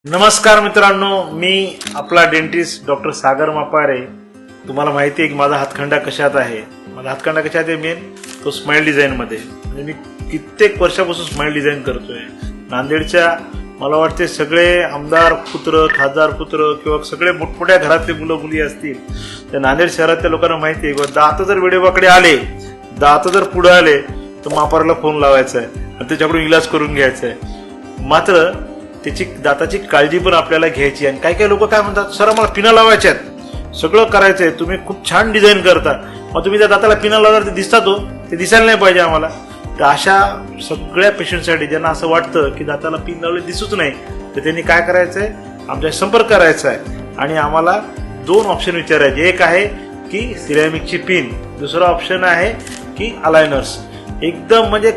नमस्कार मित्रांनो, मी आपला डेंटिस्ट डॉक्टर सागर मापारे. तुम्हाला माहिती आहे की माझा हातखंडा कशात आहे. माझा हातखंडा कशात आहे? मेन तो स्माइल डिझाईन मध्ये. म्हणजे मी कित्येक वर्षापासून स्माइल डिझाईन करतोय. नांदेडच्या मला वाटते सगळे आमदार पुत्र, खासदार पुत्र किंवा सगळे मोठमोठ्या घरातले मुलं मुली असतील त्या नांदेड शहरातल्या लोकांना माहिती आहे. दात जर वेडेवाकडे आले, दात जर पुढे आले तर मापाराला फोन लावायचा आहे आणि त्याच्याकडून इलाज करून घ्यायचा आहे. मात्र त्याची दाताची काळजी पण आपल्याला घ्यायची. आणि काही काही लोक काय म्हणतात, सर मला पिना लावायच्या आहेत, सगळं करायचंय, तुम्ही खूप छान डिझाईन करता, मग तुम्ही त्या दाताला पिना लावल्यावर ते दिसतात हो, ते दिसायला नाही पाहिजे आम्हाला. तर अशा सगळ्या पेशंटसाठी ज्यांना असं वाटतं की दाताला पिन लावले दिसूच नाही, तर त्यांनी काय करायचंय, आमच्या संपर्क करायचा आहे आणि आम्हाला दोन ऑप्शन विचारायचे. एक आहे की सिरॅमिकची पिन, दुसरा ऑप्शन आहे की अलायनर्स. एकदम म्हणजे